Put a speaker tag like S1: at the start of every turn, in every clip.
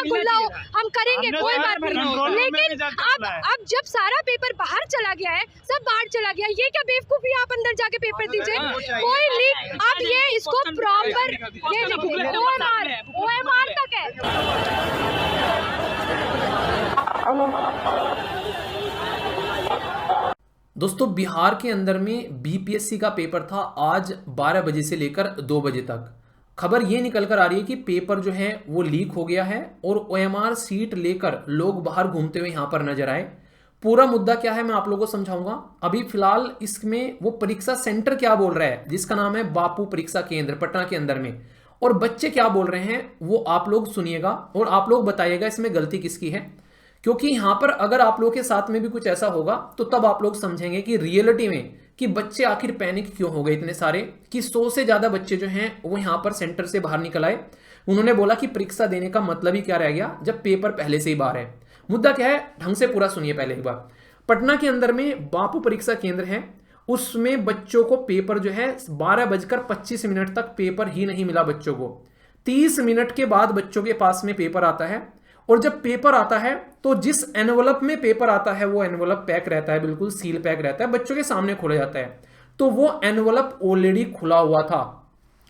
S1: खुला हो, हम करेंगे, कोई बात नहीं। लेकिन अब जब सारा पेपर बाहर चला गया है, सब बाहर चला गया, ये क्या बेवकूफी, आप अंदर जाके पेपर दीजिए, कोई लीक। आप ये इसको प्रॉपर ये देखिए, OMR तक है।
S2: दोस्तों, बिहार के अंदर में बीपीएससी का पेपर था आज 12 बजे से लेकर 2 बजे तक। खबर ये निकल कर आ रही है कि पेपर जो है वो लीक हो गया है और OMR सीट लेकर लोग बाहर घूमते हुए यहां पर नजर आए। पूरा मुद्दा क्या है मैं आप लोगों को समझाऊंगा। अभी फिलहाल इसमें वो परीक्षा सेंटर क्या बोल रहा है, जिसका नाम है बापू परीक्षा केंद्र पटना के अंदर में, और बच्चे क्या बोल रहे हैं वो आप लोग सुनिएगा और आप लोग बताइएगा इसमें गलती किसकी है। क्योंकि यहां पर अगर आप लोगों के साथ में भी कुछ ऐसा होगा तो तब आप लोग समझेंगे कि रियलिटी में कि बच्चे आखिर पैनिक क्यों हो गए इतने सारे, कि 100 से ज्यादा बच्चे जो हैं वो यहां पर सेंटर से बाहर निकल आए। उन्होंने बोला कि परीक्षा देने का मतलब ही क्या रह गया जब पेपर पहले से ही बाहर है। मुद्दा क्या है ढंग से पूरा सुनिए पहले एक बार। पटना के अंदर में बापू परीक्षा केंद्र है, उसमें बच्चों को पेपर जो है 12:25 तक पेपर ही नहीं मिला बच्चों को। 30 मिनट के बाद बच्चों के पास में पेपर आता है, और जब पेपर आता है तो जिस एनवलप में पेपर आता है वो एनवलप पैक रहता है, बिल्कुल सील पैक रहता है, बच्चों के सामने खोला जाता है। तो वो एनवलप ऑलरेडी खुला हुआ था।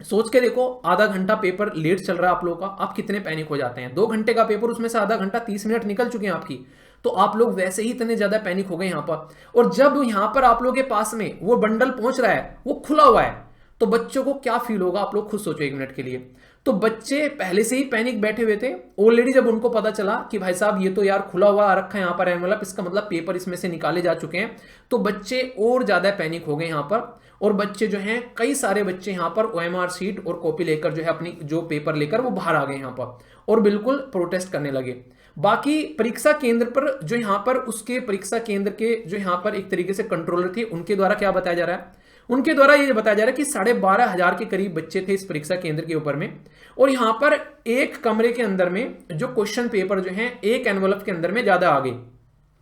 S2: सोच के देखो, आधा घंटा पेपर लेट चल रहा है आप लोगों का, आप कितने पैनिक हो जाते हैं। 2 घंटे का पेपर, उसमें से आधा घंटा 30 मिनट निकल चुके हैं आपकी, तो आप लोग वैसे ही इतने ज्यादा पैनिक हो गए यहां पर। और जब यहां पर आप लोगों के पास में वो बंडल पहुंच रहा है, वो खुला हुआ है, तो बच्चों को क्या फील होगा आप लोग खुद सोचो 1 मिनट के लिए। तो बच्चे पहले से ही पैनिक बैठे हुए थे ऑलरेडी। जब उनको पता चला कि भाई साहब ये तो यार खुला हुआ आ रखा है यहाँ पर एनवलप, इसका मतलब पेपर इसमें से निकाले जा चुके हैं, तो बच्चे और ज्यादा पैनिक हो गए यहाँ पर। और बच्चे जो हैं, कई सारे बच्चे यहाँ पर OMR सीट और कॉपी लेकर जो है अपनी जो पेपर लेकर वो बाहर आ गए यहाँ पर और बिल्कुल प्रोटेस्ट करने लगे। बाकी परीक्षा केंद्र पर जो यहाँ पर उसके परीक्षा केंद्र के जो यहाँ पर एक तरीके से कंट्रोलर थे, उनके द्वारा क्या बताया जा रहा है, उनके द्वारा ये बताया जा रहा है कि 12,500 के करीब बच्चे थे इस परीक्षा केंद्र के ऊपर में। और यहां पर एक कमरे के अंदर में जो क्वेश्चन पेपर जो हैं एक एनवलप के अंदर में ज्यादा आ गए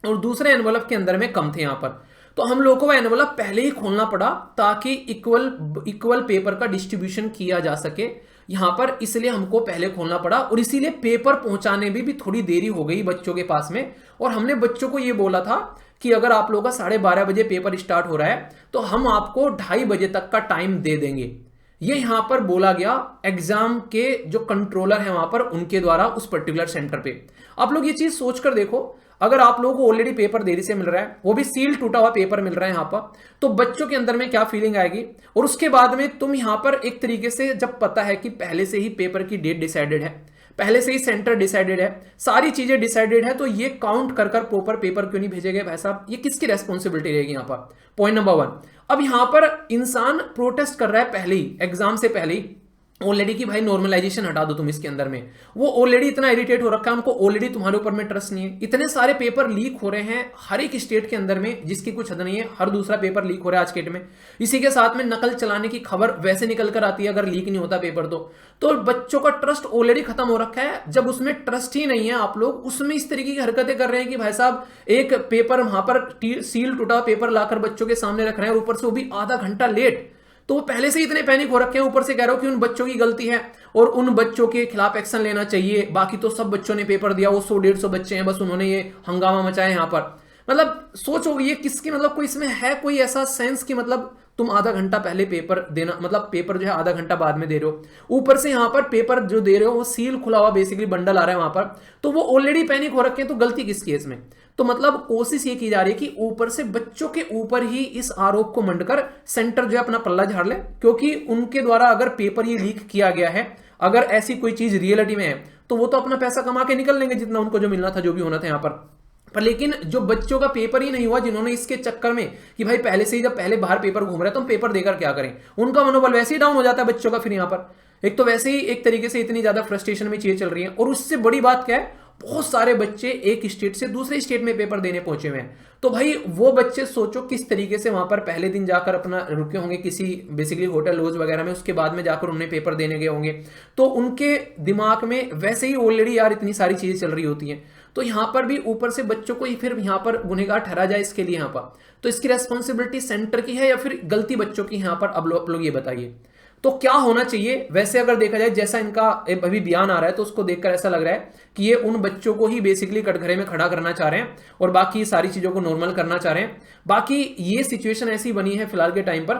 S2: और दूसरे एनवलप के अंदर में कम थे यहां पर। तो हम लोगों को एनवलप पहले ही खोलना पड़ा ताकि इक्वल पेपर का डिस्ट्रीब्यूशन किया जा सके यहां पर, इसलिए हमको पहले खोलना पड़ा। और इसीलिए पेपर पहुंचाने में भी थोड़ी देरी हो गई बच्चों के पास में। और हमने बच्चों को यह बोला था कि अगर आप लोगों का 12:30 बजे पेपर स्टार्ट हो रहा है तो हम आपको 2:30 बजे तक का टाइम दे देंगे। ये यहां पर बोला गया एग्जाम के जो कंट्रोलर है वहां पर, उनके द्वारा उस पर्टिकुलर सेंटर पे। आप लोग ये चीज सोचकर देखो, अगर आप लोगों को ऑलरेडी पेपर देरी से मिल रहा है, वो भी सील टूटा हुआ पेपर मिल रहा है यहां पर, तो बच्चों के अंदर में क्या फीलिंग आएगी। और उसके बाद में तुम यहां पर एक तरीके से जब पता है कि पहले से ही पेपर की डेट डिसाइडेड है, पहले से ही सेंटर डिसाइडेड है, सारी चीजें डिसाइडेड है, तो ये काउंट कर कर प्रॉपर पेपर क्यों नहीं भेजे गए भाई साहब, ये किसकी रेस्पॉन्सिबिलिटी रहेगी यहां पर। Point number 1। अब यहां पर इंसान प्रोटेस्ट कर रहा है पहले ही, एग्जाम से पहले ही ऑलरेडी कि भाई नॉर्मलाइजेशन हटा दो तुम इसके अंदर में। वो ऑलरेडी इतना इरिटेट हो रखा है, उनको ऑलरेडी तुम्हारे ऊपर में ट्रस्ट नहीं है। इतने सारे पेपर लीक हो रहे हैं हर एक स्टेट के अंदर में, जिसकी कुछ हद नहीं है, हर दूसरा पेपर लीक हो रहा है आज के डेट में। इसी के साथ में नकल चलाने की खबर वैसे निकल कर आती है अगर लीक नहीं होता पेपर तो बच्चों का ट्रस्ट ऑलरेडी खत्म हो रखा है। जब उसमें ट्रस्ट ही नहीं है, आप लोग उसमें इस तरीके की हरकतें कर रहे हैं कि भाई साहब एक पेपर वहां पर सील टूटा पेपर लाकर बच्चों के सामने रख रहे हैं, और ऊपर से वो भी आधा घंटा लेट। तो वो पहले से ही इतने पैनिक हो रखे हैं, ऊपर से कह रहे हो कि उन बच्चों की गलती है और उन बच्चों के खिलाफ एक्शन लेना चाहिए, बाकी तो सब बच्चों ने पेपर दिया, वो 100-150 बच्चे हैं, बस उन्होंने ये हंगामा मचाया यहाँ पर। मतलब सोचो ये किसकी, मतलब कोई इसमें है कोई ऐसा सेंस कि मतलब तुम आधा घंटा पहले पेपर देना, मतलब पेपर जो है आधा घंटा बाद में दे रहे हो, ऊपर से यहाँ पर पेपर जो दे रहे हो वो सील खुला हुआ बेसिकली बंडल आ रहा है वहां पर, तो वो ऑलरेडी पैनिक हो रखे हैं, तो गलती किसकी है इसमें। तो मतलब कोशिश ये की जा रही है कि ऊपर से बच्चों के ऊपर ही इस आरोप को मंडकर सेंटर जो है अपना पल्ला झाड़ ले, क्योंकि उनके द्वारा अगर पेपर ये लीक किया गया है, अगर ऐसी कोई चीज रियलिटी में है, तो वो तो अपना पैसा कमा के निकल लेंगे जितना उनको जो मिलना था, जो भी होना था यहाँ पर। लेकिन जो बच्चों का पेपर ही नहीं हुआ, जिन्होंने इसके चक्कर में कि भाई पहले से ही जब पहले बाहर पेपर घूम रहे हैं तो हम पेपर देकर क्या करें, उनका मनोबल वैसे ही डाउन हो जाता है बच्चों का। फिर यहाँ पर एक तो वैसे ही एक तरीके से इतनी ज्यादा फ्रस्ट्रेशन में चीजें चल रही हैं, और उससे बड़ी बात क्या है, बहुत सारे बच्चे एक स्टेट से दूसरे स्टेट में पेपर देने पहुंचे हुए हैं। तो भाई वो बच्चे सोचो किस तरीके से वहां पर पहले दिन जाकर अपना रुके होंगे किसी बेसिकली होटल लॉज वगैरह में, उसके बाद में जाकर उन्हें पेपर देने गए होंगे, तो उनके दिमाग में वैसे ही ऑलरेडी यार इतनी सारी चीजें चल रही होती हैं। तो यहां पर भी ऊपर से बच्चों को ही फिर यहां पर गुनहगार ठहरा जाए इसके लिए, यहां पर तो इसकी रेस्पॉन्सिबिलिटी सेंटर की है या फिर गलती बच्चों की, यहां पर अब लोग ये बताइए। तो क्या होना चाहिए? वैसे अगर देखा जाए जैसा इनका अभी बयान आ रहा है तो उसको देखकर ऐसा लग रहा है कि ये उन बच्चों को ही बेसिकली कटघरे में खड़ा करना चाह रहे हैं और बाकी सारी चीजों को नॉर्मल करना चाह रहे हैं। बाकी ये सिचुएशन ऐसी बनी है फिलहाल के टाइम पर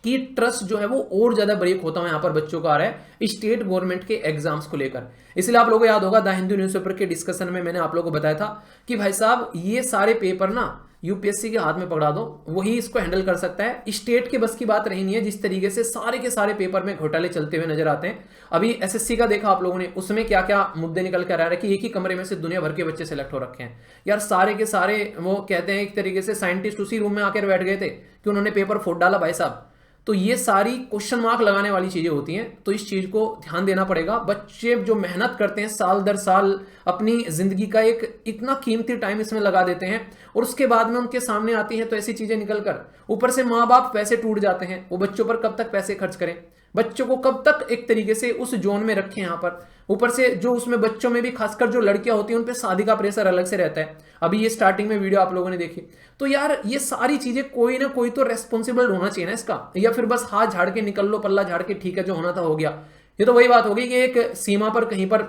S2: कि ट्रस्ट जो है वो और ज्यादा ब्रेक होता हुआ यहां पर बच्चों का आ रहा है स्टेट गवर्नमेंट के एग्जाम्स को लेकर। इसलिए आप लोगों को याद होगा द हिंदू न्यूज़पेपर के डिस्कशन में मैंने आप लोगों को बताया था कि भाई साहब ये सारे पेपर ना यूपीएससी के हाथ में पकड़ा दो, वही इसको हैंडल कर सकता है। स्टेट के बस की बात रही नहीं है। जिस तरीके से सारे के सारे पेपर में घोटाले चलते हुए नजर आते हैं, अभी एसएससी का देखा आप लोगों ने, उसमें क्या क्या मुद्दे निकल कर आ रहे हैं कि एक ही कमरे में से दुनिया भर के बच्चे सेलेक्ट हो रखे हैं। यार सारे के सारे वो कहते हैं एक तरीके से साइंटिस्ट उसी रूम में आकर बैठ गए थे कि उन्होंने पेपर फोड़ डाला भाई साहब। तो ये सारी क्वेश्चन मार्क लगाने वाली चीजें होती हैं, तो इस चीज को ध्यान देना पड़ेगा। बच्चे जो मेहनत करते हैं साल दर साल, अपनी जिंदगी का एक इतना कीमती टाइम इसमें लगा देते हैं और उसके बाद में उनके सामने आती हैं तो ऐसी चीजें निकल कर, ऊपर से माँ बाप पैसे टूट जाते हैं। वो बच्चों पर कब तक पैसे खर्च करें, बच्चों को कब तक एक तरीके से उस जोन में रखें यहाँ पर। ऊपर से जो उसमें बच्चों में भी खासकर जो लड़कियां होती हैं उन पे शादी का प्रेशर अलग से रहता है। अभी ये स्टार्टिंग में वीडियो आप लोगों ने देखी, तो यार ये सारी चीजें कोई ना कोई तो रेस्पॉन्सिबल होना चाहिए ना इसका, या फिर बस हाथ झाड़ के निकल लो, पल्ला झाड़ के ठीक है जो होना था हो गया। ये तो वही बात होगी कि एक सीमा पर कहीं पर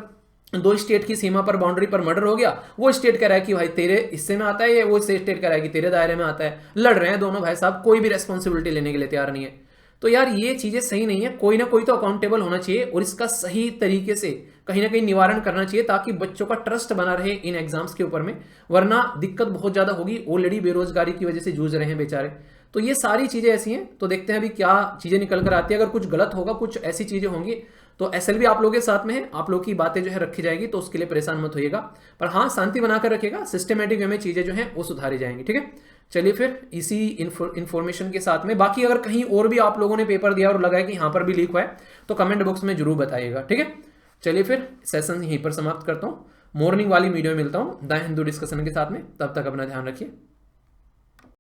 S2: दो स्टेट की सीमा पर बाउंड्री पर मर्डर हो गया, वो स्टेट कह रहा है कि भाई तेरे हिस्से में आता है ये, वो स्टेट कह रहा है कि तेरे दायरे में आता है। लड़ रहे हैं दोनों भाई साहब, कोई भी रेस्पॉन्सिबिलिटी लेने के लिए तैयार नहीं है। तो यार ये चीजें सही नहीं है, कोई ना कोई तो अकाउंटेबल होना चाहिए और इसका सही तरीके से कहीं ना कहीं निवारण करना चाहिए ताकि बच्चों का ट्रस्ट बना रहे इन एग्जाम्स के ऊपर में, वरना दिक्कत बहुत ज्यादा होगी। ऑलरेडी बेरोजगारी की वजह से जूझ रहे हैं बेचारे। तो ये सारी चीजें ऐसी हैं, तो देखते हैं अभी क्या चीजें निकल कर आती है। अगर कुछ गलत होगा, कुछ ऐसी चीजें होंगी तो एसएलवी आप लोगों के साथ में है, आप लोग की बातें जो है रखी जाएगी, तो उसके लिए परेशान मत होइएगा। पर हाँ, शांति बनाकर रखिएगा, सिस्टमेटिक वे में चीजें जो हैं वो सुधारी जाएंगी। ठीक है, चलिए फिर इसी इंफॉर्मेशन के साथ में बाकी अगर कहीं और भी आप लोगों ने पेपर दिया और लगा है कि यहां पर भी लीक हुआ है तो कमेंट बॉक्स में जरूर बताइएगा। ठीक है, चलिए फिर सेशन यहीं पर समाप्त करता हूं। मॉर्निंग वाली वीडियो में मिलता हूं द हिंदू डिस्कशन के साथ में, तब तक अपना ध्यान रखिए।